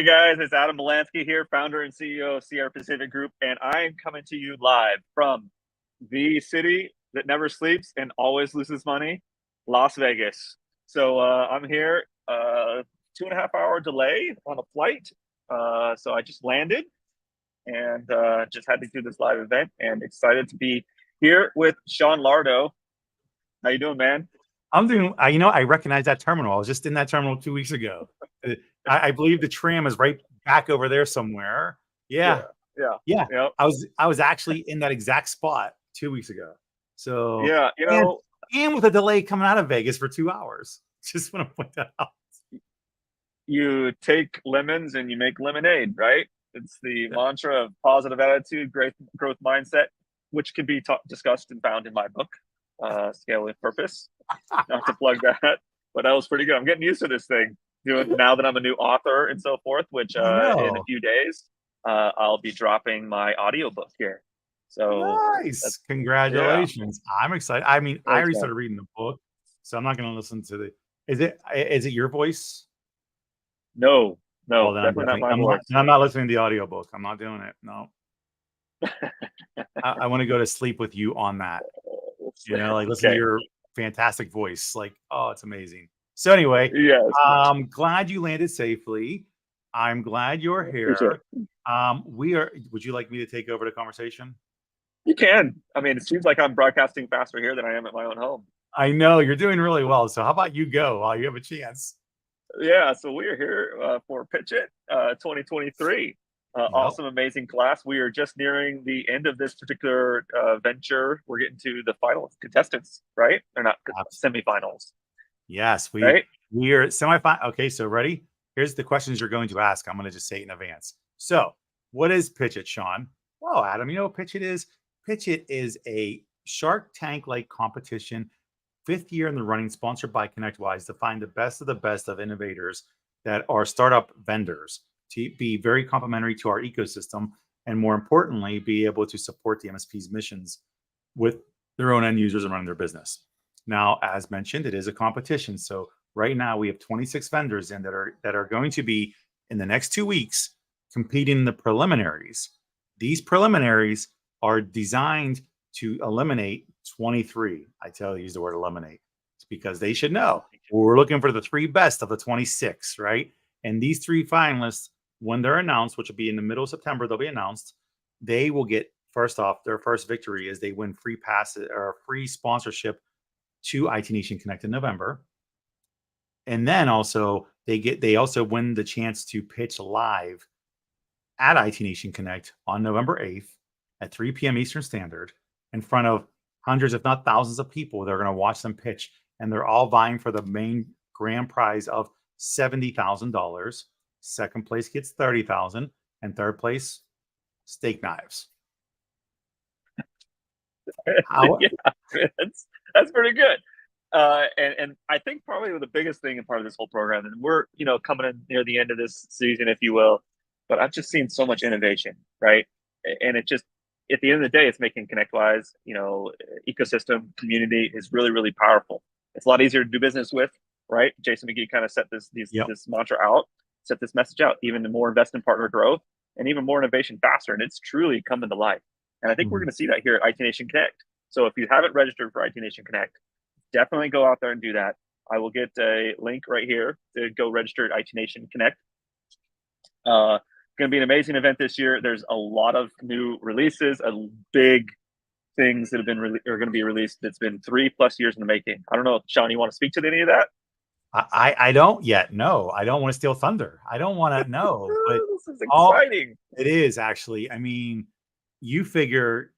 Hey guys, it's Adam Belansky here, founder and CEO of Sierra Pacific Group, and I am coming to you live from the city that never sleeps and always loses money, Las Vegas. So I'm here, 2.5 hour delay on a flight. So I just landed and just had to do this live event, and excited to be here with Sean Lardo. How you doing, man? I'm doing, I recognize that terminal. I was just in that terminal 2 weeks ago. I believe the tram is right back over there somewhere. Yeah, Yeah. yeah, Yeah. yeah, I was actually in that exact spot 2 weeks ago. So, yeah. and with a delay coming out of Vegas for 2 hours. Just want to point that out. You take lemons and you make lemonade, right? It's the mantra of positive attitude, growth mindset, which can be discussed and found in my book, Scale with Purpose. Not to plug that, but that was pretty good. I'm getting used to this thing. Doing now that I'm a new author and so forth, which I in a know. few days I'll be dropping my audiobook here. So Nice. that's, yeah, Congratulations. I'm excited. I mean, I thanks, already man. started reading the book, so I'm not going to listen to is it your voice? No, Well, no, then definitely not my voice. I'm not listening to the audiobook. I'm not doing it. No. I want to go to sleep with you on that. Like listen to Okay. your fantastic voice. Like, oh, it's amazing. So anyway, Yes, I'm glad you landed safely. I'm glad you're appreciate here. it. Would you like me to take over the conversation? You can. I mean, it seems like I'm broadcasting faster here than I am at my own home. I know you're doing really well. So how about you go while you have a chance? Yeah, so we are here for PitchIT 2023. Yep. Awesome, amazing class. We are just nearing the end of this particular venture. We're getting to the final contestants, right? They're not semifinals, Yes, right? we are semifinal. Okay, so ready? Here's the questions you're going to ask. I'm going to just say it in advance. So, what is Pitch It, Sean? Well, Adam, you know what Pitch It is? Pitch It is a Shark Tank-like competition, fifth year in the running, sponsored by ConnectWise, to find the best of innovators that are startup vendors to be very complementary to our ecosystem, and more importantly, be able to support the MSP's missions with their own end users and running their business. Now, as mentioned, it is a competition. So right now we have 26 vendors in that are going to be in the next 2 weeks competing in the preliminaries. These preliminaries are designed to eliminate 23. I tell you, use the word eliminate. It's because they should know we're looking for the three best of the 26, right? And these three finalists, when they're announced, which will be in the middle of September, they'll be announced. They will get, first off, their first victory is they win free passes or free sponsorship to IT Nation Connect in November. And then also they also win the chance to pitch live at IT Nation Connect on November 8th at 3 p.m. Eastern Standard in front of hundreds, if not thousands of people. They're going to watch them pitch, and they're all vying for the main grand prize of $70,000. Second place gets $30,000, and third place, steak knives. How? Yeah, that's pretty good. And I think probably the biggest thing and part of this whole program, and we're coming in near the end of this season, if you will, but I've just seen so much innovation, right? And it just at the end of the day, it's making ConnectWise, ecosystem community is really really powerful. It's a lot easier to do business with, right? Jason McGee kind of set Yep. this mantra out, set this message out, even more investment partner growth and even more innovation faster, and it's truly coming to life. And I think we're going to see that here at IT Nation Connect. So if you haven't registered for IT Nation Connect, definitely go out there and do that. I will get a link right here to go register at IT Nation Connect. Going to be an amazing event this year. There's a lot of new releases, big things that are going to be released. That's been 3+ years in the making. I don't know, Sean, you want to speak to any of that? I don't yet. No, I don't want to steal thunder. I don't want to know, but This is all exciting. it is actually. I mean, you figure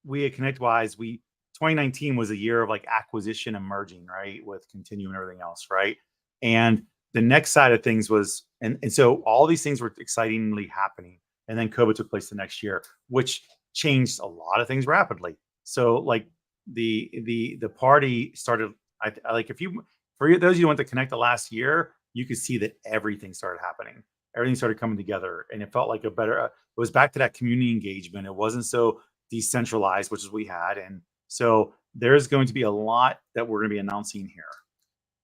we at ConnectWise, 2019 was a year of like acquisition and merging, right? With Continue and everything else, right? And the next side of things was, and so all these things were excitingly happening. And then COVID took place the next year, which changed a lot of things rapidly. So like the party started, I like if you for those of you who went to Connect the last year, you could see that everything started happening. Everything started coming together, and it felt like a better. It was back to that community engagement. It wasn't so decentralized, which is we had, and so there's going to be a lot that we're going to be announcing here.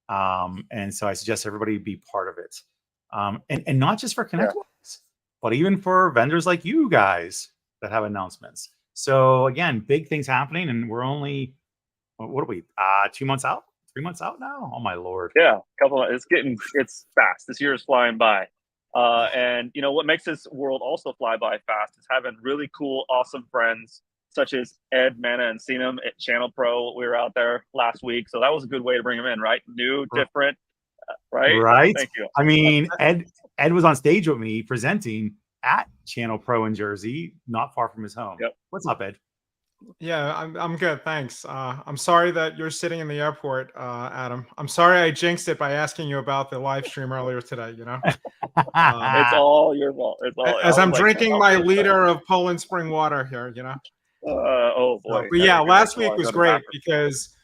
And so I suggest everybody be part of it. And not just for ConnectWise, but even for vendors like you guys that have announcements. So again, big things happening, and we're only, what are we, 2 months out, 3 months out now? Oh my Lord. Yeah, it's fast. This year is flying by. And you know what makes this world also fly by fast is having really cool, awesome friends such as Ed, Mana, and Seenum at Channel Pro. We were out there last week, so that was a good way to bring them in, right? New, different, right? Right. Thank you. I mean, Ed was on stage with me presenting at Channel Pro in Jersey, not far from his home. Yep. What's up, Ed? Yeah, I'm good, thanks. I'm sorry that you're sitting in the airport, Adam. I'm sorry I jinxed it by asking you about the live stream earlier today, you know? It's all your fault. It's all As I'm drinking my liter of Poland spring water here, you know? Oh boy. So, but yeah, last week was great because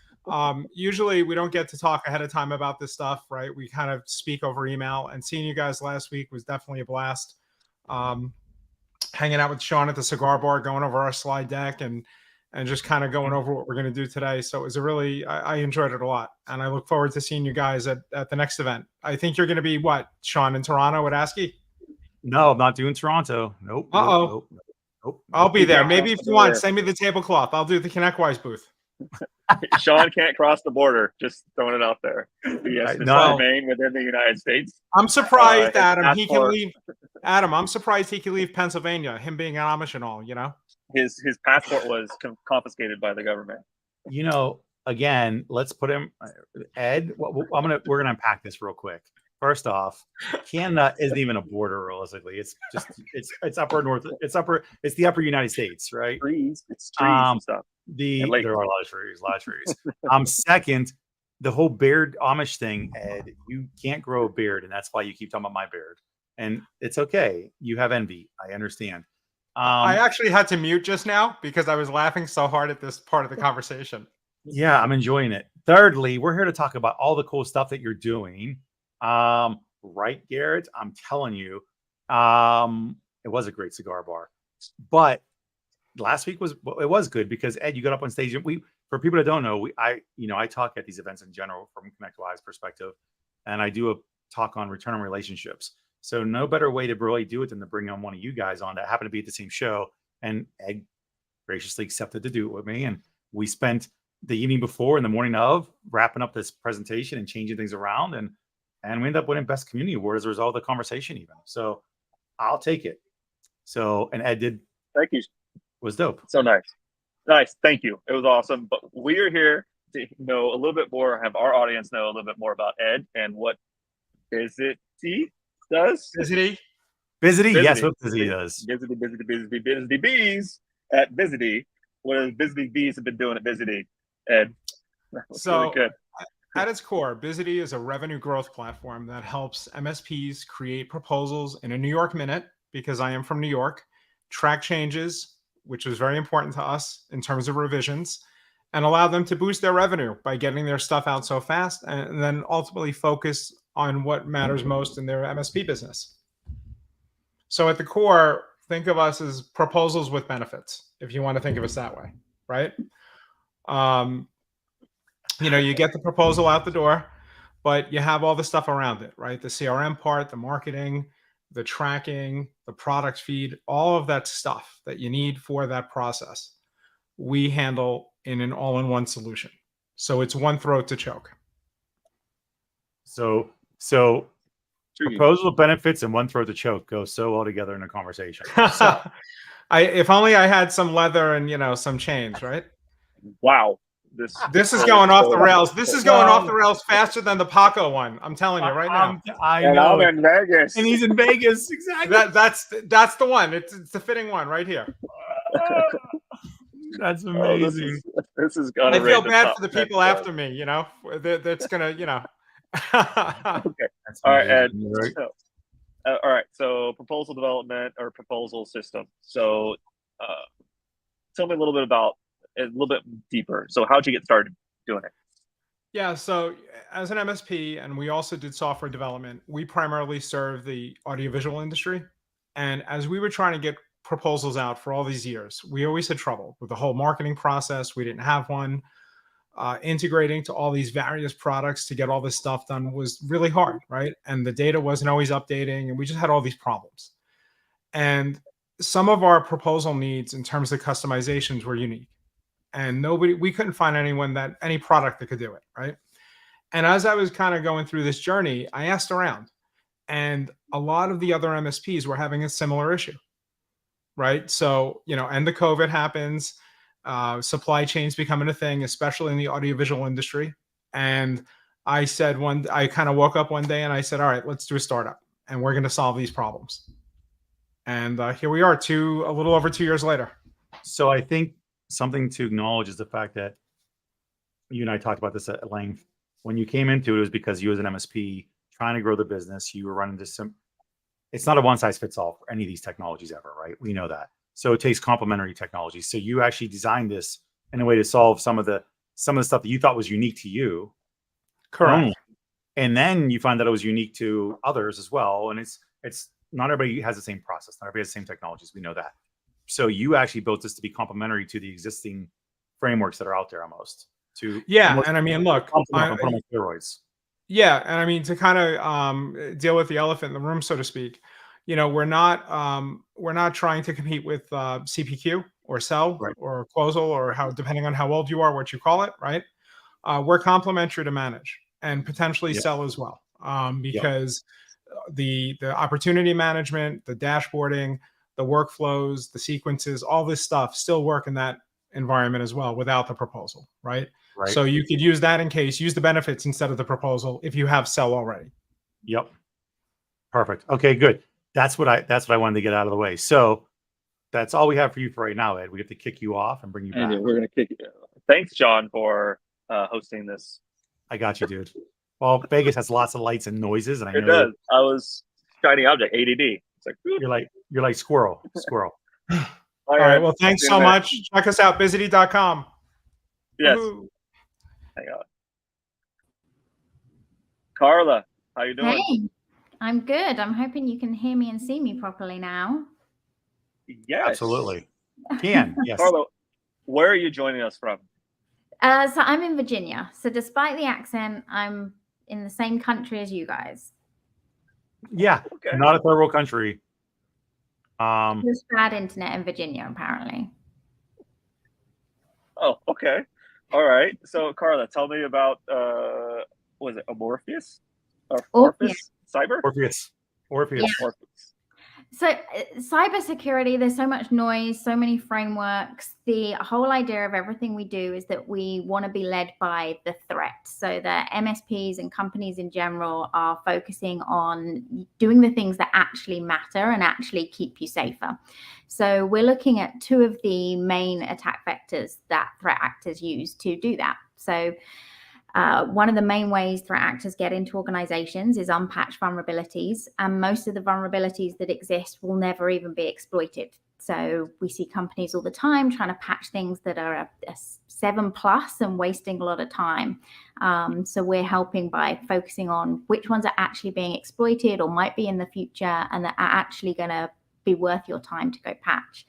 usually we don't get to talk ahead of time about this stuff, right? We kind of speak over email, and seeing you guys last week was definitely a blast. Hanging out with Sean at the cigar bar, going over our slide deck and just kind of going over what we're going to do today. So it was I enjoyed it a lot. And I look forward to seeing you guys at the next event. I think you're going to be what, Sean, in Toronto at ASCII? No, I'm not doing Toronto. Nope. Nope. I'll be there. Maybe if you want, send me the tablecloth. I'll do the ConnectWise booth. Sean can't cross the border. Just throwing it out there. He has to remain within the United States. I'm surprised, Adam. He can leave. Adam, I'm surprised he can leave Pennsylvania. Him being Amish and all, you know. His passport was confiscated by the government. You know, again, let's put him, Ed. We're gonna unpack this real quick. First off, Canada isn't even a border realistically. It's just it's upper north. It's the upper United States, right? It's trees and stuff. There are a lot of trees. Second, the whole beard Amish thing, Ed. You can't grow a beard, and that's why you keep talking about my beard. And it's okay. You have envy. I understand. I actually had to mute just now because I was laughing so hard at this part of the conversation. Yeah, I'm enjoying it. Thirdly, we're here to talk about all the cool stuff that you're doing. Right, Garrett? I'm telling you, it was a great cigar bar. But last week was good because Ed, you got up on stage. And for people that don't know, I talk at these events in general from ConnectWise perspective, and I do a talk on return on relationships. So no better way to really do it than to bring on one of you guys on that happened to be at the same show. And Ed graciously accepted to do it with me. And we spent the evening before and the morning of wrapping up this presentation and changing things around. And we ended up winning Best Community Award as a result of the conversation even. So I'll take it. So, and Ed did. Thank you. Was dope. So nice. Thank you. It was awesome. But we are here to know a little bit more, have our audience know a little bit more about Ed and what Bizzity does. Bizzity? Yes, what Bizzity does. Bizzity Bees at Bizzity. What has Bizzity Bees have been doing at Bizzity, Ed? So really good. At its core, Bizzity is a revenue growth platform that helps MSPs create proposals in a New York minute, because I am from New York, track changes, which was very important to us in terms of revisions, and allow them to boost their revenue by getting their stuff out so fast, and then ultimately focus on what matters most in their MSP business. So at the core, think of us as proposals with benefits, if you want to think of us that way, right? You get the proposal out the door, but you have all the stuff around it, right? The CRM part, the marketing, the tracking, the product feed, all of that stuff that you need for that process, we handle in an all-in-one solution. So it's one throat to choke. So proposal benefits and one throat to choke go so well together in a conversation. So. If only I had some leather and some chains, right? Wow. This is going off the rails. This is going off the rails faster than the Paco one. I'm telling you right now. I know. I'm in Vegas. And he's in Vegas. Exactly. That's the one. It's the fitting one right here. That's amazing. This is gonna. I feel bad for the people after me. That's gonna. Okay. All right, Ed. All right. So proposal development or proposal system. So tell me a little bit deeper. So how'd you get started doing it? Yeah. So as an MSP, and we also did software development, we primarily serve the audiovisual industry. And as we were trying to get proposals out for all these years, we always had trouble with the whole marketing process. We didn't have one. integrating to all these various products to get all this stuff done was really hard, right? And the data wasn't always updating, and we just had all these problems. And some of our proposal needs in terms of customizations were unique, and we couldn't find any product that could do it, right? And as I was kind of going through this journey, I asked around, and a lot of the other MSPs were having a similar issue, right? So, and the COVID happens, supply chains becoming a thing, especially in the audiovisual industry. And I kind of woke up one day and I said, all right, let's do a startup and we're going to solve these problems. And here we are, a little over 2 years later. So I think something to acknowledge is the fact that you and I talked about this at length. When you came into it was because you as an MSP trying to grow the business, you were running it's not a one size fits all for any of these technologies ever, right? We know that. So it takes complementary technologies. So you actually designed this in a way to solve some of the stuff that you thought was unique to you. Correct. Only. And then you find that it was unique to others as well. And it's not everybody has the same process. Not everybody has the same technologies. We know that. So you actually built this to be complementary to the existing frameworks that are out there almost. And I mean, look, steroids. Yeah, and I mean, to kind of deal with the elephant in the room, so to speak, we're not trying to compete with CPQ or Sell Right. or Closal or depending on how old you are, what you call it, right? We're complementary to Manage and potentially Sell as well, because the opportunity management, the dashboarding, the workflows, the sequences, all this stuff still work in that environment as well without the proposal, right? So you could use that use the benefits instead of the proposal if you have Sell already. Yep. Perfect. Okay, good. That's what I wanted to get out of the way. So that's all we have for you for right now, Ed. We have to kick you off and bring you back. We're going to kick you. Thanks, John, for hosting this. I got you, dude. Well, Vegas has lots of lights and noises, and I know it does. I was shiny object, ADD. It's like you're like squirrel. All right. Well, thanks so much. Check us out, Bizzity.com. Yes. Woo-hoo. Hang on. Karla, how you doing? Hey, I'm good. I'm hoping you can hear me and see me properly now. Yes. Absolutely. Yes. Karla, where are you joining us from? So I'm in Virginia. So despite the accent, I'm in the same country as you guys. Yeah. Okay. Not a third world country. There's bad internet in Virginia, apparently. Oh, okay. All right. So, Karla, tell me about, was it Orpheus? Orpheus Cyber? Orpheus. Yeah. Orpheus. So cybersecurity, there's so much noise, so many frameworks. The whole idea of everything we do is that we want to be led by the threat. So that MSPs and companies in general are focusing on doing the things that actually matter and actually keep you safer. So we're looking at two of the main attack vectors that threat actors use to do that. So one of the main ways threat actors get into organizations is unpatched vulnerabilities, and most of the vulnerabilities that exist will never even be exploited. So we see companies all the time trying to patch things that are a 7+ and wasting a lot of time. So we're helping by focusing on which ones are actually being exploited or might be in the future and that are actually going to be worth your time to go patch.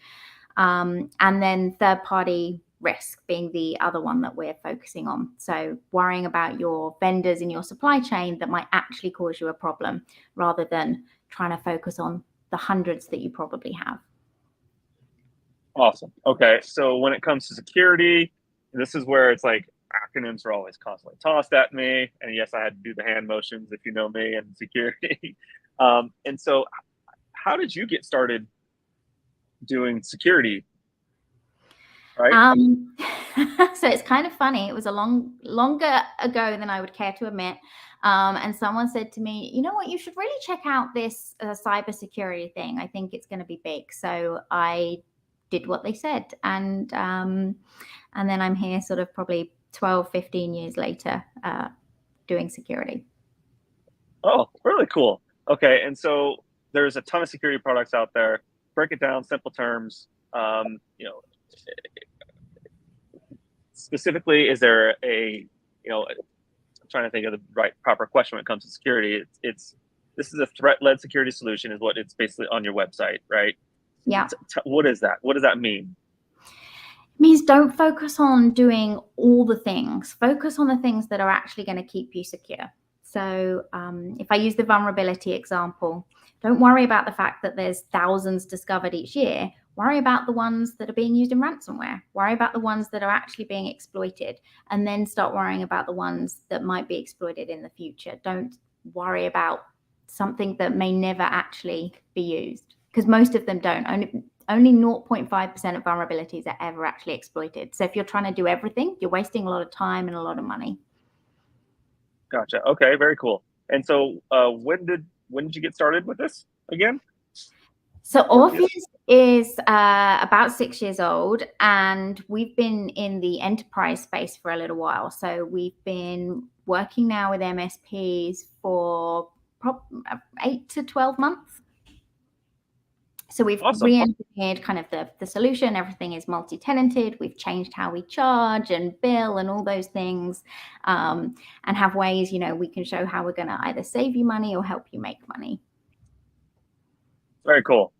And then third-party risk being the other one that we're focusing on. So worrying about your vendors in your supply chain that might actually cause you a problem rather than trying to focus on the hundreds that you probably have. Awesome. Okay. So when it comes to security, this is where it's like acronyms are always constantly tossed at me. And yes, I had to do the hand motions if you know me and security. And so how did you get started doing security? Right. So it's kind of funny. It was a longer ago than I would care to admit. And someone said to me, you know what, you should really check out this cybersecurity thing. I think it's going to be big. So I did what they said. And then I'm here sort of probably 12, 15 years later doing security. Oh, really cool. Okay. And so there's a ton of security products out there. Break it down, simple terms. Specifically, is there I'm trying to think of the right proper question when it comes to security. This is a threat-led security solution is what it's basically on your website, right? Yeah. What is that? What does that mean? It means don't focus on doing all the things. Focus on the things that are actually going to keep you secure. So if I use the vulnerability example, don't worry about the fact that there's thousands discovered each year. Worry about the ones that are being used in ransomware. Worry about the ones that are actually being exploited, and then start worrying about the ones that might be exploited in the future. Don't worry about something that may never actually be used, because most of them don't. Only 0.5% of vulnerabilities are ever actually exploited. So if you're trying to do everything, you're wasting a lot of time and a lot of money. Gotcha. Okay, very cool. And so when did you get started with this again? So Orpheus is about 6 years old, and we've been in the enterprise space for a little while. So we've been working now with MSPs for 8 to 12 months. So we've re-engineered kind of the solution. Everything is multi-tenanted. We've changed how we charge and bill and all those things, and have ways, we can show how we're going to either save you money or help you make money. Very cool.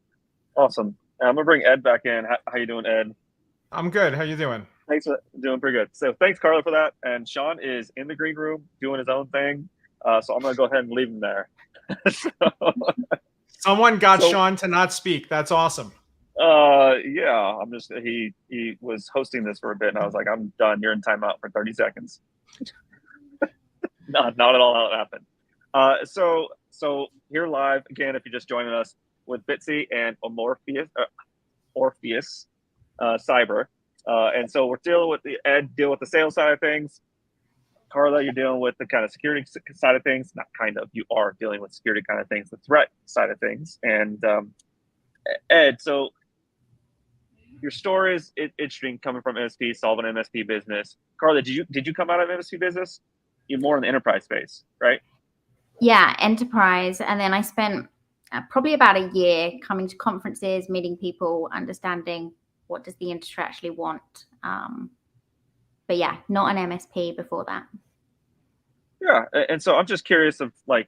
Awesome. I'm gonna bring Ed back in. How you doing, Ed? I'm good. How you doing? Thanks. Doing pretty good. So thanks, Karla, for that. And Sean is in the green room doing his own thing. So I'm gonna go ahead and leave him there. Someone got Sean to not speak. That's awesome. Yeah. I'm just he was hosting this for a bit, and I was like, I'm done. You're in timeout for 30 seconds. Not at all how it happened. So here live again, if you're just joining us, with Bizzity and Orpheus Cyber. And so we're dealing with deal with the sales side of things. Karla, you're dealing with the kind of security side of things. Not kind of, you are dealing with security kind of things, the threat side of things. And Ed, so your story is interesting, coming from MSP, solving MSP business. Karla, did you come out of MSP business? You're more in the enterprise space, right? Yeah, enterprise. And then I spent probably about a year coming to conferences, meeting people, understanding what does the industry actually want. But yeah, not an MSP before that. Yeah, and so I'm just curious of like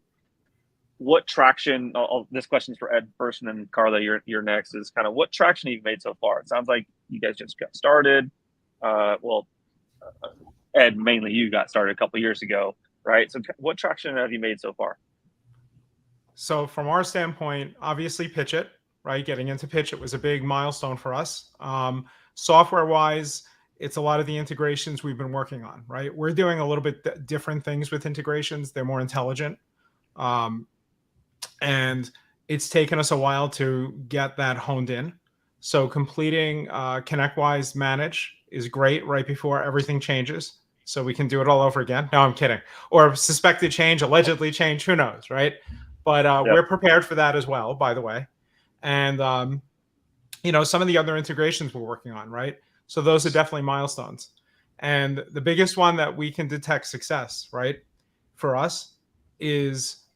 what traction. This question's for Ed first, and then Karla, you're next. Is kind of what traction you've made so far. It sounds like you guys just got started. Ed, mainly you got started a couple of years ago, right? So what traction have you made so far? So from our standpoint, obviously PitchIT, right? Getting into PitchIT was a big milestone for us. Software-wise, it's a lot of the integrations we've been working on, right? We're doing a little bit different things with integrations. They're more intelligent. And it's taken us a while to get that honed in. So completing ConnectWise Manage is great right before everything changes. So we can do it all over again. No, I'm kidding. Or suspected change, allegedly change, who knows, right? But we're prepared for that as well, by the way. And, some of the other integrations we're working on, right? So those are definitely milestones. And the biggest one that we can detect success, right, for us is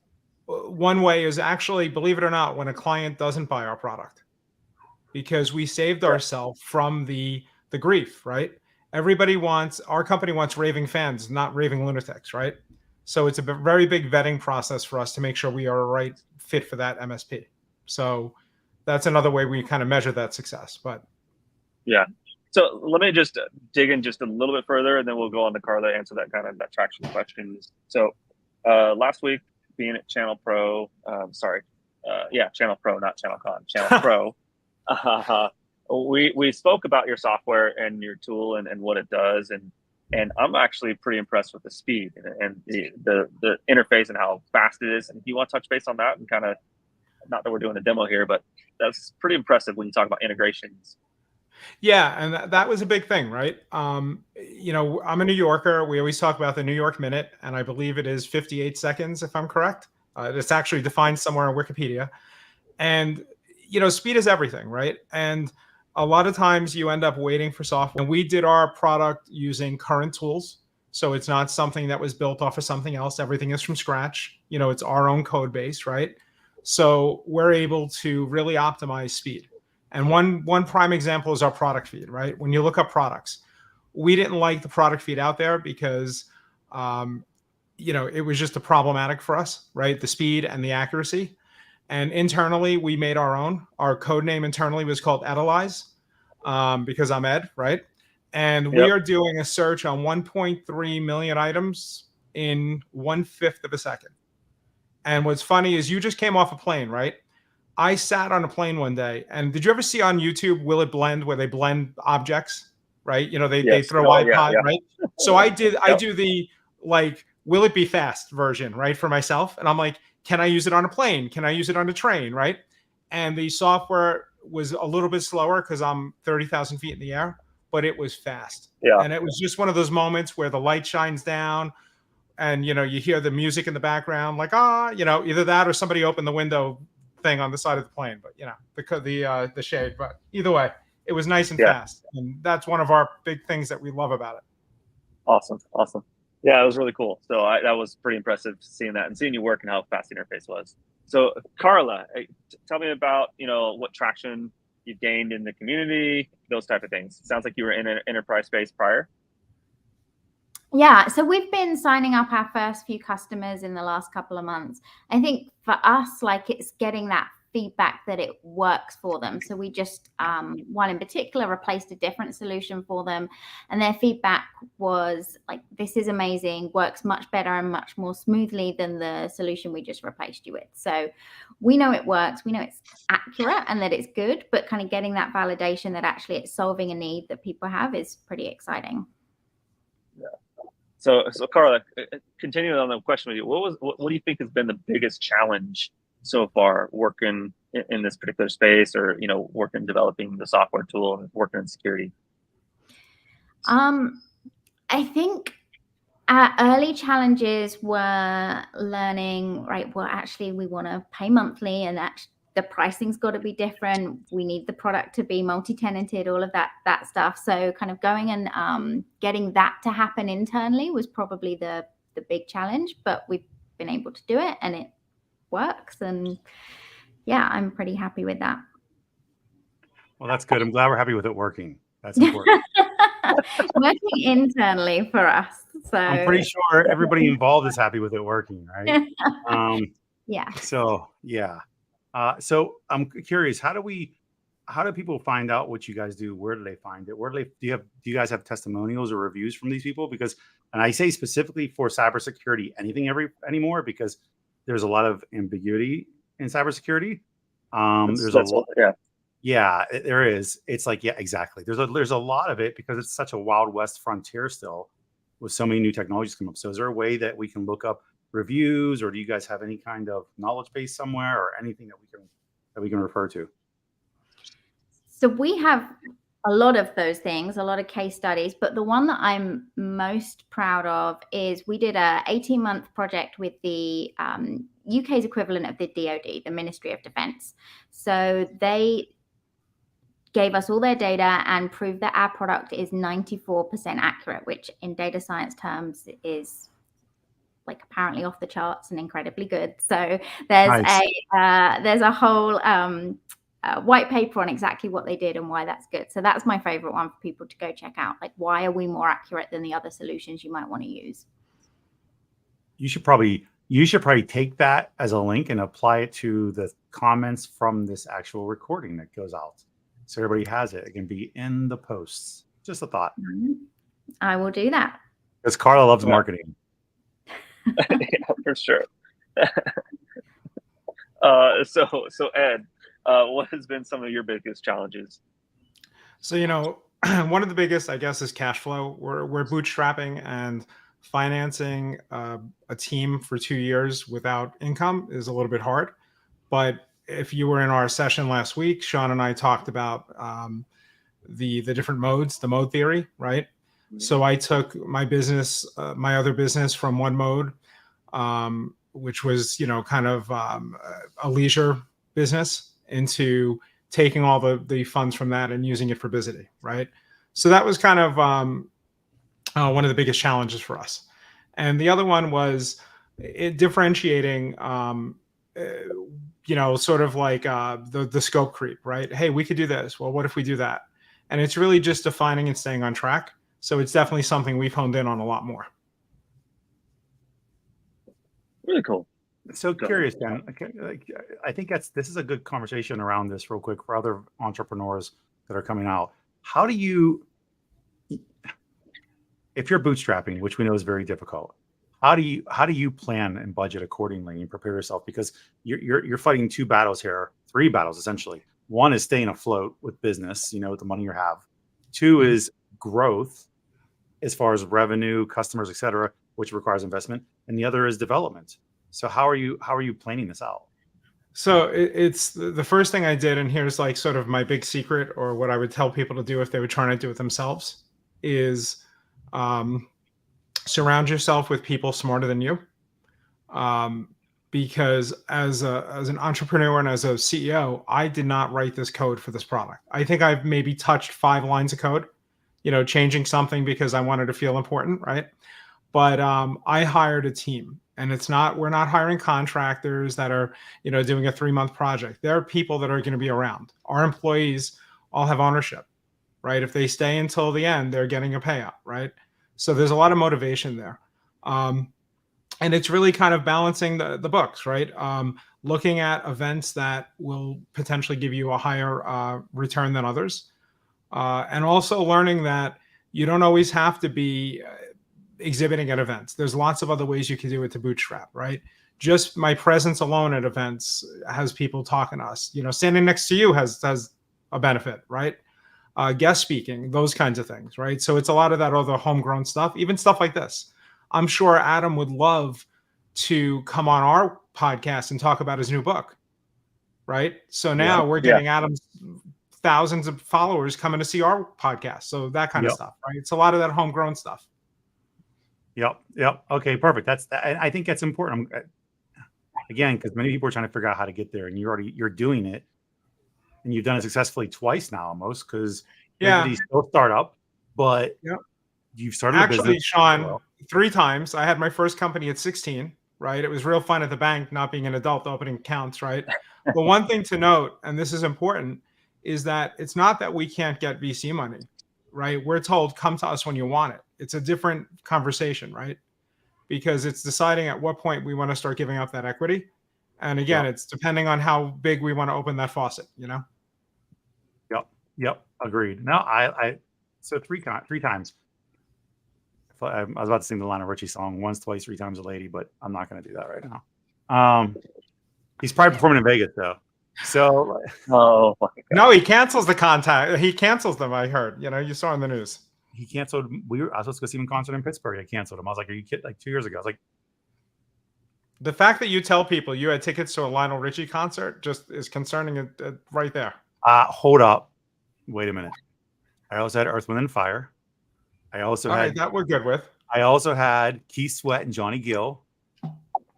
one way is actually, believe it or not, when a client doesn't buy our product, because we saved ourselves from the grief, right? Our company wants raving fans, not raving lunatics, right? So it's a very big vetting process for us to make sure we are a right fit for that MSP. So that's another way we kind of measure that success. But yeah. So let me just dig in just a little bit further, and then we'll go on to Karla, answer that traction questions. So last week, being at Channel Pro, Channel Pro, not Channel Con, Channel Pro, we spoke about your software and your tool and what it does, and I'm actually pretty impressed with the speed and the interface and how fast it is. And if you want to touch base on that, and kind of, not that we're doing a demo here, but that's pretty impressive when you talk about integrations. Yeah, and that was a big thing, right? I'm a New Yorker. We always talk about the New York minute, and I believe it is 58 seconds, if I'm correct. It's actually defined somewhere on Wikipedia. And, speed is everything, right? And a lot of times you end up waiting for software. And we did our product using current tools. So it's not something that was built off of something else. Everything is from scratch. It's our own code base, right? So we're able to really optimize speed. And one prime example is our product feed, right? When you look up products, we didn't like the product feed out there because, it was just problematic for us, right? The speed and the accuracy. And internally, we made our own. Our code name internally was called Edelise, because I'm Ed, right? And we are doing a search on 1.3 million items in 1/5 of a second. And what's funny is you just came off a plane, right? I sat on a plane one day, and did you ever see on YouTube Will It Blend, where they blend objects, right? You know, they throw iPod, right? So I do the like, will it be fast version, right, for myself? And I'm like, can I use it on a plane? Can I use it on a train, right? And the software was a little bit slower because I'm 30,000 feet in the air, but it was fast. Yeah. And it was just one of those moments where the light shines down, and you know, you hear the music in the background, like you know, either that or somebody opened the window thing on the side of the plane, but you know, the shade. But either way, it was nice and fast, and that's one of our big things that we love about it. Awesome. Yeah, it was really cool. So that was pretty impressive seeing that and seeing you work and how fast the interface was. So Karla, tell me about, you know, what traction you've gained in the community, those type of things. It sounds like you were in an enterprise space prior. Yeah, so we've been signing up our first few customers in the last couple of months. I think for us, like, it's getting that feedback that it works for them. So we just, one in particular, replaced a different solution for them. And their feedback was like, this is amazing, works much better and much more smoothly than the solution we just replaced you with. So we know it works, we know it's accurate and that it's good, but kind of getting that validation that actually it's solving a need that people have is pretty exciting. Yeah. So Karla, continuing on the question with you, what do you think has been the biggest challenge so far working in this particular space, or, you know, working developing the software tool and working in security? I think our early challenges were learning, right, well, actually we want to pay monthly, and that the pricing's got to be different. We need the product to be multi-tenanted, all of that stuff. So kind of going and getting that to happen internally was probably the big challenge, but we've been able to do it and it works. And yeah, I'm pretty happy with that. Well, that's good. I'm glad we're happy with it working. That's important. Working internally for us. So I'm pretty sure everybody involved is happy with it working, right? Yeah. So yeah. So I'm curious, how do people find out what you guys do? Where do they find it? Do you guys have testimonials or reviews from these people? Because, and I say specifically for cybersecurity, anything anymore, because there's a lot of ambiguity in cybersecurity. Yeah, there is. It's like, yeah, exactly. There's a lot of it because it's such a Wild West frontier still with so many new technologies coming up. So is there a way that we can look up reviews, or do you guys have any kind of knowledge base somewhere or anything that we can refer to? So we have a lot of those things, a lot of case studies, but the one that I'm most proud of is we did a 18-month project with the UK's equivalent of the DoD, the Ministry of Defence. So they gave us all their data and proved that our product is 94% accurate, which in data science terms is like apparently off the charts and incredibly good. So there's there's a whole white paper on exactly what they did and why that's good. So that's my favorite one for people to go check out. Like, why are we more accurate than the other solutions you might want to use? You should probably take that as a link and apply it to the comments from this actual recording that goes out, so everybody has it. It can be in the posts. Just a thought. I will do that. Because Karla loves marketing. Yeah, for sure. So Ed, what has been some of your biggest challenges? So, you know, one of the biggest, I guess, is cash flow. We're bootstrapping, and financing a team for 2 years without income is a little bit hard. But if you were in our session last week, Sean and I talked about the different modes, the mode theory, right? So I took my business, my other business, from one mode, which was, you know, kind of a leisure business, into taking all the funds from that and using it for Bizzity, right? So that was kind of one of the biggest challenges for us. And the other one was differentiating, you know, sort of like the scope creep, right? Hey, we could do this. Well, what if we do that? And it's really just defining and staying on track. So it's definitely something we've honed in on a lot more. Really cool. So curious, Dan. I think this is a good conversation around this real quick for other entrepreneurs that are coming out. How do you if you're bootstrapping, which we know is very difficult, how do you plan and budget accordingly and prepare yourself? Because you're fighting two battles here, three battles essentially. One is staying afloat with business, with the money you have. Two is growth as far as revenue, customers, etc., which requires investment, and the other is development. So how are you planning this out? So it's the first thing I did, and here's like sort of my big secret, or what I would tell people to do if they were trying to do it themselves, is surround yourself with people smarter than you. Because as an entrepreneur and as a CEO, I did not write this code for this product. I think I've maybe touched 5 lines of code, changing something because I wanted to feel important, right? But I hired a team, and we're not hiring contractors that are, doing a 3-month project. There are people that are going to be around. Our employees all have ownership, right? If they stay until the end, they're getting a payout, right? So there's a lot of motivation there. And it's really kind of balancing the books, right? Looking at events that will potentially give you a higher return than others. And also learning that you don't always have to be exhibiting at events. There's lots of other ways you can do it to bootstrap, right? Just my presence alone at events has people talking to us. Standing next to you has a benefit, right? Guest speaking, those kinds of things, right? So it's a lot of that other homegrown stuff, even stuff like this. I'm sure Adam would love to come on our podcast and talk about his new book, right? So now we're getting Adam's thousands of followers coming to see our podcast. So that kind of stuff, right? It's a lot of that homegrown stuff. Yep. Okay, perfect. I think that's important. Again, because many people are trying to figure out how to get there, and you're doing it, and you've done it successfully twice now, almost. Because Bizzity's still startup, but you've started a business. Actually, Sean, 3 times. I had my first company at 16, right? It was real fun at the bank, not being an adult, opening accounts, right? But one thing to note, and this is important, is that it's not that we can't get VC money, right? We're told, come to us when you want it. It's a different conversation, right? Because it's deciding at what point we want to start giving up that equity. And again, it's depending on how big we want to open that faucet, Yep. Agreed. No, so 3 times. I was about to sing the Lionel Richie song, once, twice, 3 times a lady, but I'm not going to do that right now. He's probably performing in Vegas though. So, no, he cancels the contact. He cancels them. I heard. You saw in the news. He canceled. I was supposed to go see him in concert in Pittsburgh. I canceled him. I was like, "Are you kidding?" Like 2 years ago. I was like, the fact that you tell people you had tickets to a Lionel Richie concert just is concerning right there. Hold up. Wait a minute. I also had Earth, Wind, and Fire. I also had that we're good with. I also had Keith Sweat and Johnny Gill.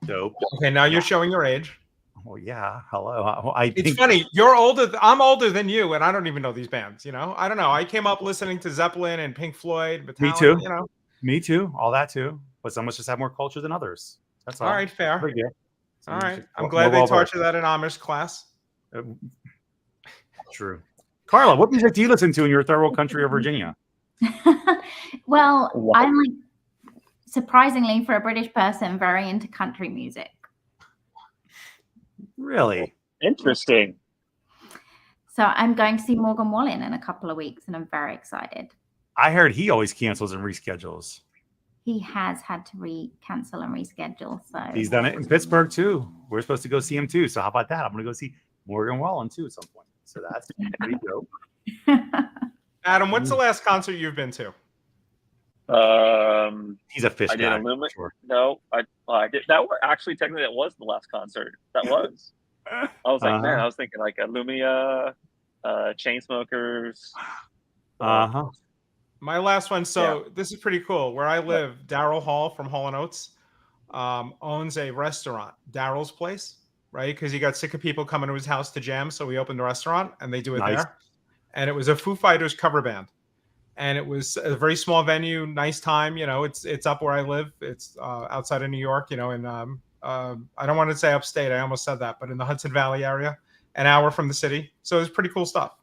Dope. Okay, now you're showing your age. Well, yeah. Hello. It's funny. You're older. I'm older than you, and I don't even know these bands. I don't know. I came up listening to Zeppelin and Pink Floyd. Metallica, Me too. Me too. All that too. But some of us just have more culture than others. That's all. All right, fair. So all right. I'm glad they taught you that in Amish class. True. Karla, what music do you listen to in your third world country of Virginia? Well, I'm like, surprisingly for a British person, very into country music. Really? Interesting. So I'm going to see Morgan Wallen in a couple of weeks, and I'm very excited. I heard he always cancels and reschedules. He has had to cancel and reschedule. So he's done it in Pittsburgh too. We're supposed to go see him too. So how about that? I'm going to go see Morgan Wallen too at some point. So that's pretty dope. Adam, what's the last concert you've been to? He's a fish I guy. did Illumina. Sure. No, I did that. Actually, technically, that was the last concert. That was. I was like, man, I was thinking like Lumia, Chainsmokers. My last one. So this is pretty cool. Where I live, Daryl Hall from Hall & Oates owns a restaurant, Daryl's Place, right? Because he got sick of people coming to his house to jam, so he opened a restaurant, and they do it there. And it was a Foo Fighters cover band. And it was a very small venue, nice time. It's up where I live. It's outside of New York, in I don't want to say upstate. I almost said that, but in the Hudson Valley area, an hour from the city. So it was pretty cool stuff.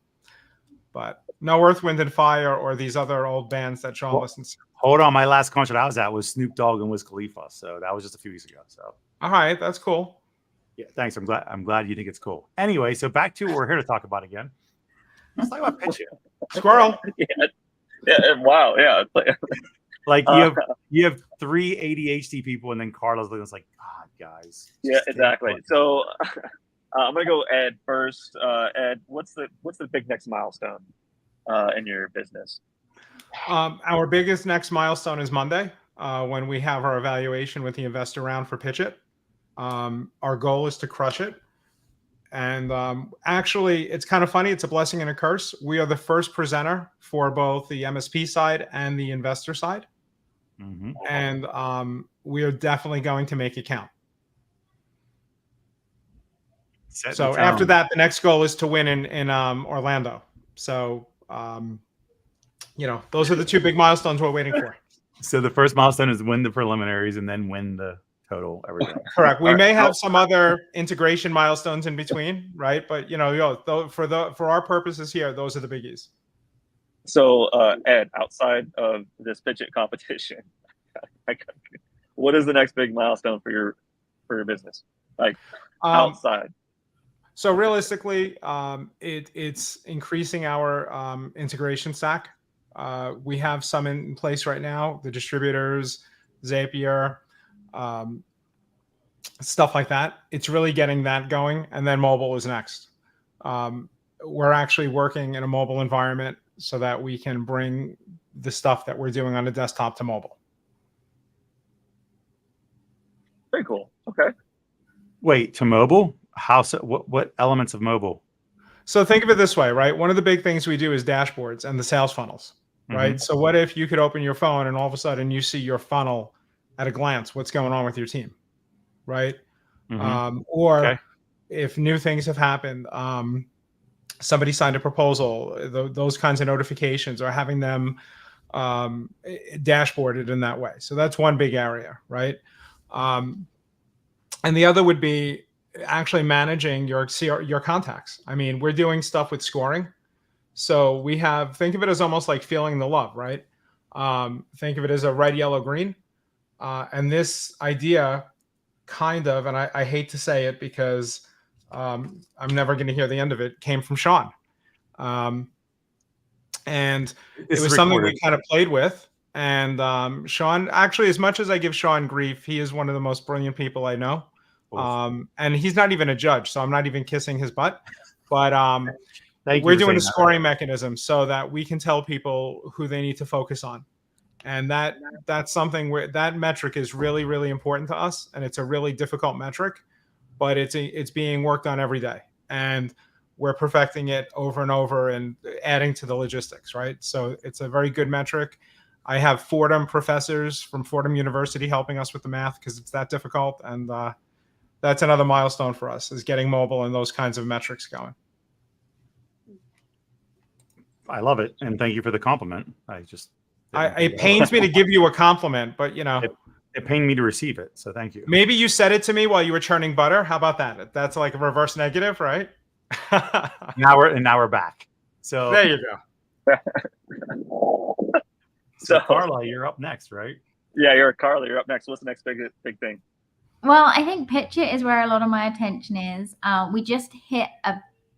But no Earth, Wind, and Fire or these other old bands that Sean listens to. Hold on. My last concert I was at was Snoop Dogg and Wiz Khalifa. So that was just a few weeks ago. So all right, that's cool. Yeah, thanks. I'm glad you think it's cool. Anyway, so back to what we're here to talk about again. Let's talk about PitchIT. Squirrel. Wow. Yeah. Like you have 3 ADHD people, and then Karla's looking like, God, guys. Yeah, stay exactly. put." So I'm gonna go Ed first. Ed, what's the big next milestone in your business? Our biggest next milestone is Monday, when we have our evaluation with the investor round for PitchIT. Our goal is to crush it. And actually, it's kind of funny. It's a blessing and a curse. We are the first presenter for both the MSP side and the investor side. Mhm. And we are definitely going to make it count. Set the So after tone. that, the next goal is to win in Orlando. So, those are the 2 big milestones we're waiting for. So the first milestone is win the preliminaries and then win the total everything. Correct. We All may right. have some other integration milestones in between, right? But for our purposes here, those are the biggies. So Ed, outside of this PitchIT competition, what is the next big milestone for your business? Like outside. So realistically, it's increasing our integration stack. We have some in place right now, the distributors, Zapier, stuff like that. It's really getting that going, and then mobile is next. We're actually working in a mobile environment so that we can bring the stuff that we're doing on the desktop to mobile. Very cool. Okay. Wait, to mobile? How so? What elements of mobile? So think of it this way, right? One of the big things we do is dashboards and the sales funnels, right? So what if you could open your phone and all of a sudden you see your funnel at a glance, what's going on with your team, right? Or Okay. if new things have happened, somebody signed a proposal, those kinds of notifications, or having them dashboarded in that way. So that's one big area, right? And the other would be actually managing your contacts. I mean, we're doing stuff with scoring. So think of it as almost like feeling the love, right? Think of it as a red, yellow, green. And this idea kind of, and I hate to say it because I'm never going to hear the end of it, came from Sean. And it was something we kind of played with. And Sean, actually, as much as I give Sean grief, he is one of the most brilliant people I know. And he's not even a judge, so I'm not even kissing his butt. But we're doing a scoring mechanism so that we can tell people who they need to focus on. And that's something where that metric is really, really important to us. And it's a really difficult metric, but it's being worked on every day. And we're perfecting it over and over and adding to the logistics, right? So it's a very good metric. I have Fordham professors from Fordham University helping us with the math because it's that difficult. And that's another milestone for us, is getting mobile and those kinds of metrics going. I love it. And thank you for the compliment. It pains me to give you a compliment, but it pained me to receive it. So thank you. Maybe you said it to me while you were churning butter. How about that? That's like a reverse negative, right? Now we're back. So there you go. So Karla, you're up next, right? Yeah, Karla, you're up next. What's the next big thing? Well, I think PitchIT is where a lot of my attention is. We just hit a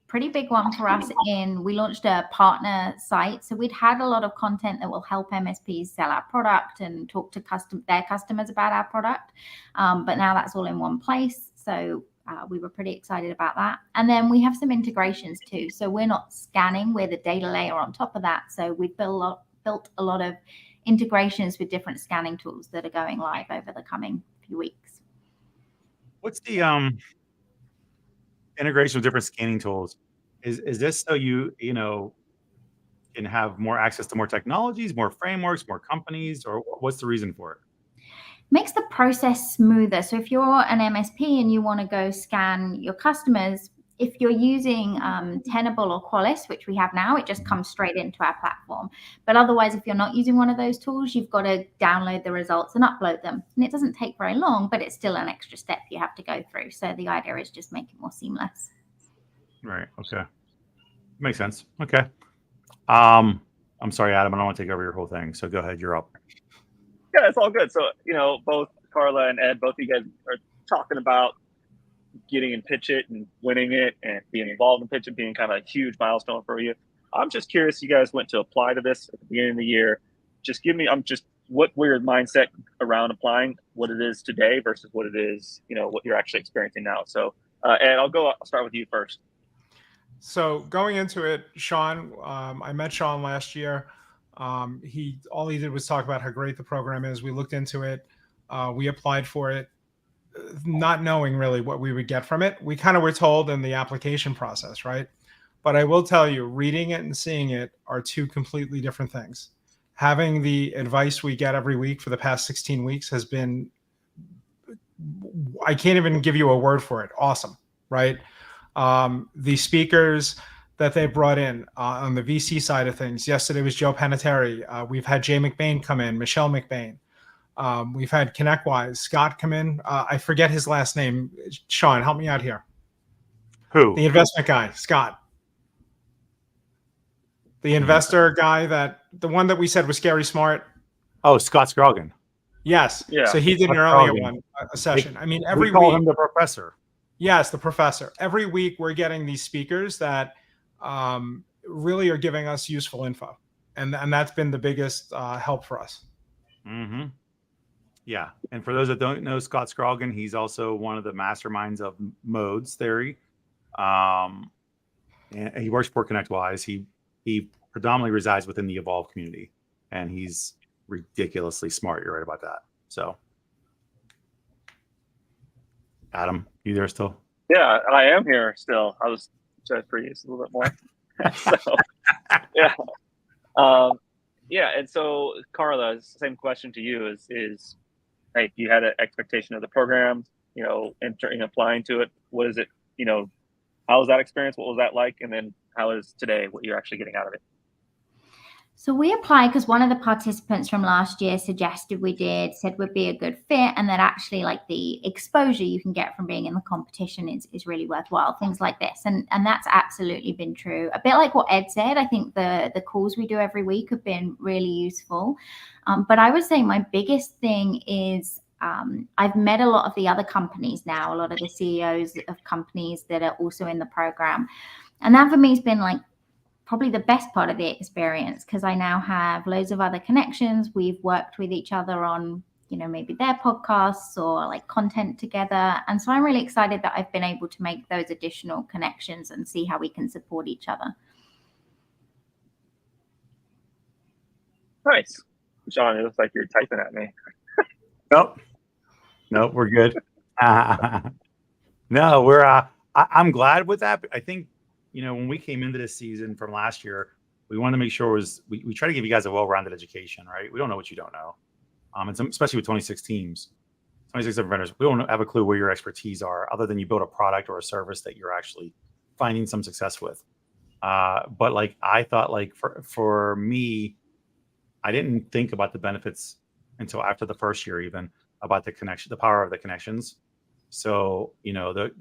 pretty big one for us we launched a partner site. So we'd had a lot of content that will help MSPs sell our product and talk to their customers about our product. But now that's all in one place. So we were pretty excited about that. And then we have some integrations too. So we're not scanning, we're the data layer on top of that. So we've built a lot of integrations with different scanning tools that are going live over the coming few weeks. What's the integration with different scanning tools? Is this so you can have more access to more technologies, more frameworks, more companies, or what's the reason for it? Makes the process smoother. So if you're an MSP and you want to go scan your customers, if you're using Tenable or Qualys, which we have now, it just comes straight into our platform. But otherwise, if you're not using one of those tools, you've got to download the results and upload them. And it doesn't take very long, but it's still an extra step you have to go through. So the idea is just make it more seamless. Right. Okay. Makes sense. Okay. I'm sorry, Adam, I don't want to take over your whole thing. So go ahead. You're up. Yeah, it's all good. So, both Karla and Ed, both of you guys are talking about getting in PitchIT and winning it and being involved in PitchIT being kind of a huge milestone for you. I'm just curious. You guys went to apply to this at the beginning of the year. Just give me. What were your mindset around applying? What it is today versus what it is, what you're actually experiencing now. So, and I'll start with you first. So going into it, Sean, I met Sean last year. All he did was talk about how great the program is. We looked into it. We applied for it, not knowing really what we would get from it. We kind of were told in the application process, right? But I will tell you, reading it and seeing it are two completely different things. Having the advice we get every week for the past 16 weeks has been, I can't even give you a word for it, awesome, right? The speakers that they brought in on the VC side of things. Yesterday was Joe Panettiere. We've had Jay McBain come in, Michelle McBain. We've had ConnectWise, Scott come in. I forget his last name. Sean, help me out here. Who? The investment guy, Scott. The investor guy, the one that we said was scary smart. Oh, Scott Scroggin. Yes. Yeah. So he did an earlier one, a session. I mean, every we call week. him the professor. Yes, the professor. Every week we're getting these speakers that really are giving us useful info. And that's been the biggest help for us. Mm-hmm. Yeah. And for those that don't know Scott Scroggin, he's also one of the masterminds of modes theory. And he works for ConnectWise. He predominantly resides within the Evolve community, and he's ridiculously smart. You're right about that. So, Adam, you there still? Yeah, I am here still. I was trying to freeze a little bit more. So, yeah. Yeah, and so Karla, same question to you is hey, you had an expectation of the program, applying to it. What is it, how was that experience? What was that like? And then how is today, what you're actually getting out of it? So we applied because one of the participants from last year suggested said we'd be a good fit, and that actually like the exposure you can get from being in the competition is really worthwhile, things like this. And that's absolutely been true. A bit like what Ed said, I think the calls we do every week have been really useful. But I would say my biggest thing is I've met a lot of the other companies now, a lot of the CEOs of companies that are also in the program. And that for me has been like probably the best part of the experience, because I now have loads of other connections. We've worked with each other on, maybe their podcasts or like content together. And so I'm really excited that I've been able to make those additional connections and see how we can support each other. Nice. Sean, it looks like you're typing at me. Nope, we're good. No, I'm glad with that. I think, when we came into this season from last year, we wanted to make sure we try to give you guys a well-rounded education, right? We don't know what you don't know. And especially with 26 teams, 26 different vendors, we don't have a clue where your expertise are, other than you build a product or a service that you're actually finding some success with. But like, I thought like for me, I didn't think about the benefits until after the first year, even about the connection, the power of the connections. So,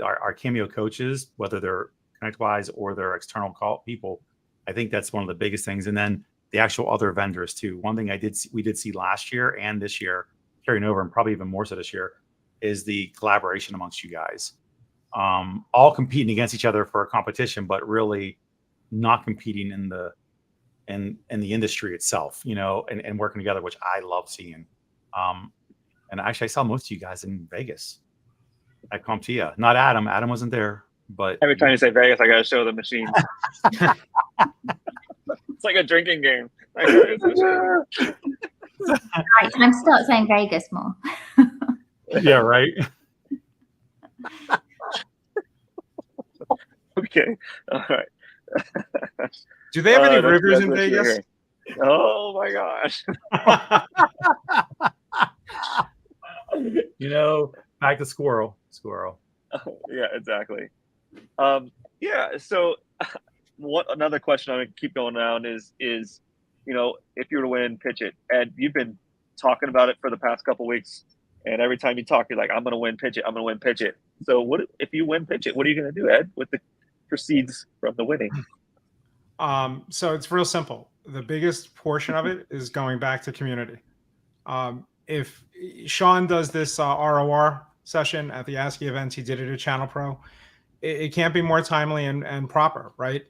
our Cameo coaches, whether they're ConnectWise or their external people, I think that's one of the biggest things. And then the actual other vendors too. One thing we did see last year and this year carrying over, and probably even more so this year, is the collaboration amongst you guys. All competing against each other for a competition, but really not competing in the industry itself, and working together, which I love seeing. And actually I saw most of you guys in Vegas at CompTIA. Not Adam. Adam wasn't there. But every time you say Vegas, I got to show the machines. It's like a drinking game. Right, time to start saying Vegas more. Yeah, right. Okay, all right. Do they have any rivers in Vegas? Oh my gosh. Back to squirrel. Yeah, exactly. Yeah. So, another question I'm gonna keep going around is if you were to win PitchIT, and you've been talking about it for the past couple of weeks, and every time you talk, you're like, I'm gonna win PitchIT. I'm gonna win PitchIT. So, what if you win PitchIT? What are you gonna do, Ed, with the proceeds from the winning? So it's real simple. The biggest portion of it is going back to community. If Sean does this ROR session at the ASCII event, he did it at Channel Pro. It can't be more timely and proper, right?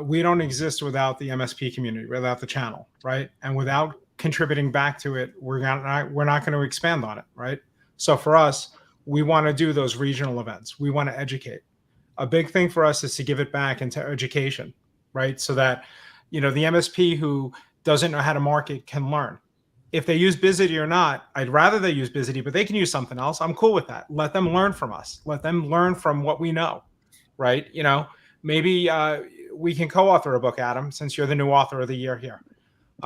we don't exist without the MSP community, without the channel, right? And without contributing back to it, we're not going to expand on it, right? So for us, we want to do those regional events. We want to educate. A big thing for us is to give it back into education, right? So that, the MSP who doesn't know how to market can learn. If they use Bizzity or not, I'd rather they use Bizzity, but they can use something else. I'm cool with that. Let them learn from us. Let them learn from what we know, right? Maybe we can co-author a book, Adam, since you're the new author of the year here.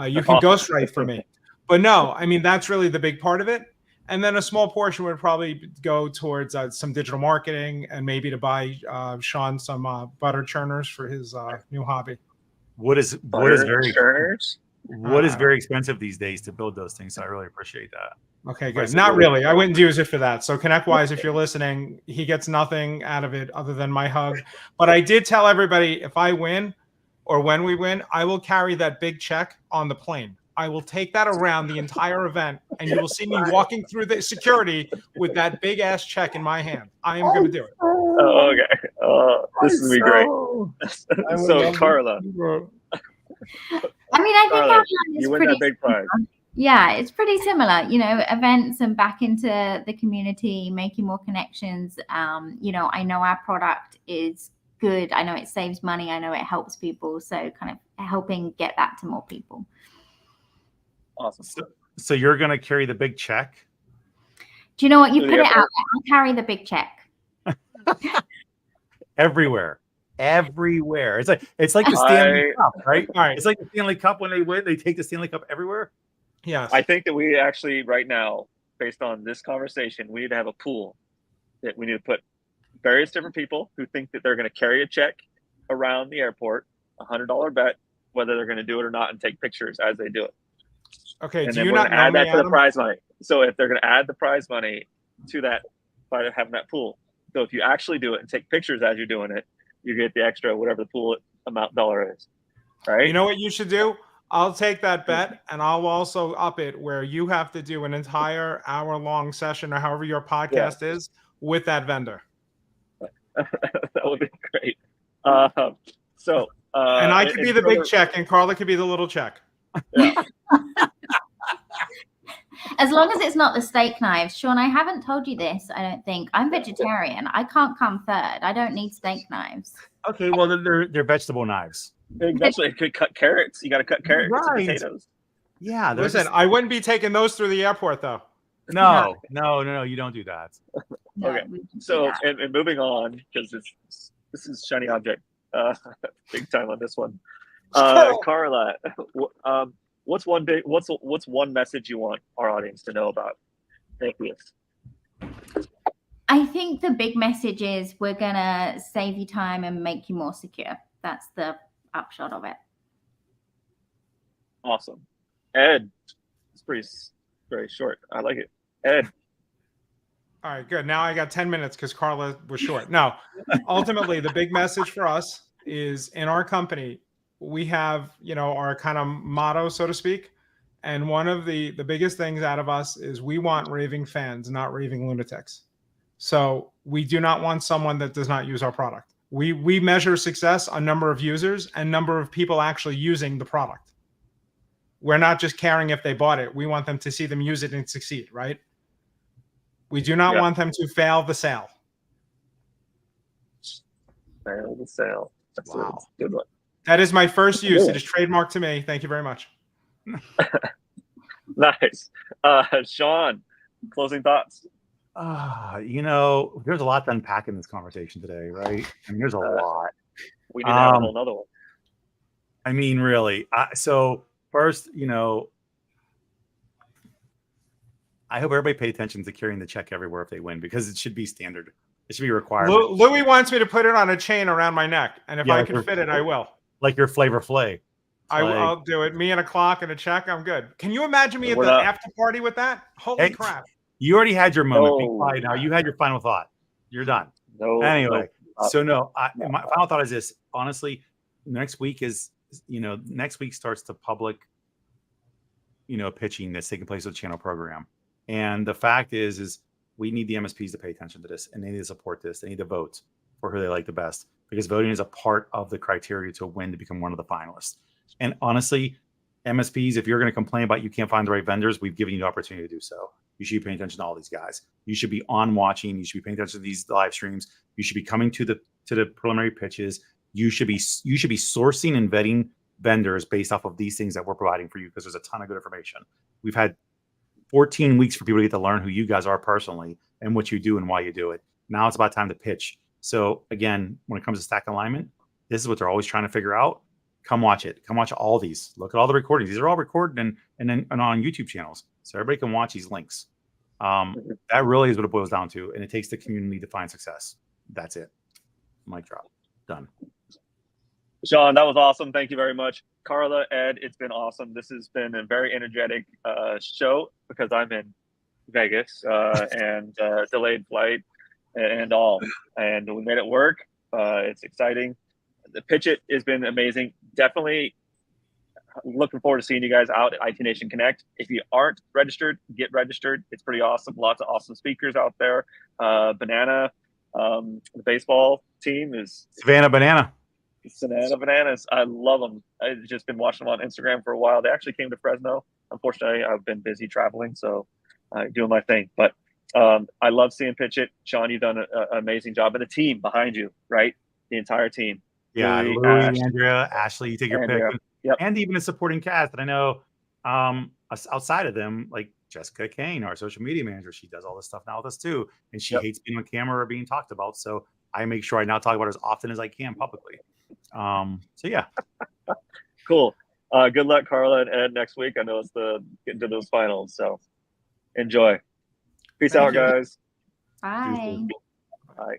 You can ghostwrite for me. But no, I mean, that's really the big part of it. And then a small portion would probably go towards some digital marketing and maybe to buy Sean some butter churners for his new hobby. What is very churners? What is very expensive these days to build those things? So I really appreciate that. Okay, good. Not really. I wouldn't use it for that. So ConnectWise, if you're listening, he gets nothing out of it other than my hug. But I did tell everybody, if I win or when we win, I will carry that big check on the plane. I will take that around the entire event, and you will see me walking through the security with that big ass check in my hand. I am going to do it. Oh, okay. This is be great. So Karla. I mean, I think Karla, our plan is you win pretty that big prize. Yeah, it's pretty similar, events and back into the community, making more connections. I know our product is good. I know it saves money. I know it helps people. So kind of helping get that to more people. Awesome. So you're going to carry the big check? Do you know what? You put it out there. I'll carry the big check. Everywhere. It's like the Stanley Cup, right? All right. It's like the Stanley Cup when they win, they take the Stanley Cup everywhere. Yeah. I think that we actually right now, based on this conversation, we need to have a pool that we need to put various different people who think that they're going to carry a check around the airport, $100 bet, whether they're going to do it or not, and take pictures as they do it. Okay. And Do then you we're not going to add know me, that to the Adam? prize money. So if they're going to add the prize money to that by having that pool, so if you actually do it and take pictures as you're doing it, you get the extra whatever the pool amount dollar is, right? You know what you should do? I'll take that bet, and I'll also up it where you have to do an entire hour-long session or however your podcast is with that vendor. That would be great. And I could be the big check, and Karla could be the little check. Yeah. As long as it's not the steak knives. Sean, I haven't told you this, I don't think. I'm vegetarian. I can't come third. I don't need steak knives. Okay, well, they're vegetable knives. Eventually, it could cut carrots. You got to cut carrots and potatoes. Yeah. Listen, I wouldn't be taking those through the airport, though. No, you don't do that. No, Okay. So, and moving on, because this is shiny object, big time on this one. Karla, what's one message you want our audience to know about Orpheus? I think the big message is we're going to save you time and make you more secure. That's the upshot of it. Awesome. Ed, it's very short. I like it. Ed. All right, good. Now I got 10 minutes because Karla was short. No, ultimately, the big message for us is in our company, we have, our kind of motto, so to speak. And one of the biggest things out of us is we want raving fans, not raving lunatics. So we do not want someone that does not use our product. We measure success on number of users and number of people actually using the product. We're not just caring if they bought it. We want them to see them use it and succeed, right? We do not want them to fail the sale. Fail the sale. That's a good one. That is my first use. It is trademarked to me. Thank you very much. Nice. Sean, closing thoughts. There's a lot to unpack in this conversation today, right? I mean, there's a lot. We need to have another one. I mean, really. So first, I hope everybody pay attention to carrying the check everywhere if they win, because it should be standard. It should be required. Louis wants me to put it on a chain around my neck, and if I can fit it, I will. Like your Flavor Flay. I'll do it. Me and a clock and a check, I'm good. Can you imagine me at the after party with that? Holy crap. You already had your moment. Be quiet now. You had your final thought. You're done. My final thought is this. Honestly, next week starts the public, pitching that's taking place with the channel program. And the fact is we need the MSPs to pay attention to this, and they need to support this. They need to vote for who they like the best. because voting is a part of the criteria to win to become one of the finalists. And honestly, MSPs, if you're going to complain about you can't find the right vendors, we've given you the opportunity to do so. You should be paying attention to all these guys. You should be on watching. You should be paying attention to these live streams. You should be coming to the preliminary pitches. You should be sourcing and vetting vendors based off of these things that we're providing for you, because there's a ton of good information. We've had 14 weeks for people to get to learn who you guys are personally and what you do and why you do it. Now it's about time to pitch. So again, when it comes to stack alignment, this is what they're always trying to figure out. Come watch it. Come watch all these. Look at all the recordings. These are all recorded and on YouTube channels, so everybody can watch these links. That really is what it boils down to, and it takes the community to find success. That's it. Mic drop. Done. Sean, that was awesome. Thank you very much. Karla, Ed, it's been awesome. This has been a very energetic show because I'm in Vegas and delayed flight and all. And we made it work. It's exciting. The PitchIT has been amazing. Definitely looking forward to seeing you guys out at IT Nation Connect. If you aren't registered, get registered. It's pretty awesome. Lots of awesome speakers out there. Banana, the baseball team is Savannah Banana. Savannah Bananas. I love them. I've just been watching them on Instagram for a while. They actually came to Fresno. Unfortunately, I've been busy traveling, so doing my thing. But I love seeing PitchIT. Sean, you've done an amazing job. And the team behind you, right? The entire team. Yeah, Louie, Andrea, Ashley, you take your pick. Yep. And even a supporting cast that I know outside of them, like Jessica Kane, our social media manager, she does all this stuff now with us too. And she hates being on camera or being talked about. So I make sure I now talk about it as often as I can publicly. So yeah. Cool. Good luck, Karla and Ed, next week. I know it's getting to those finals. So enjoy. Peace out, guys. Bye. Bye.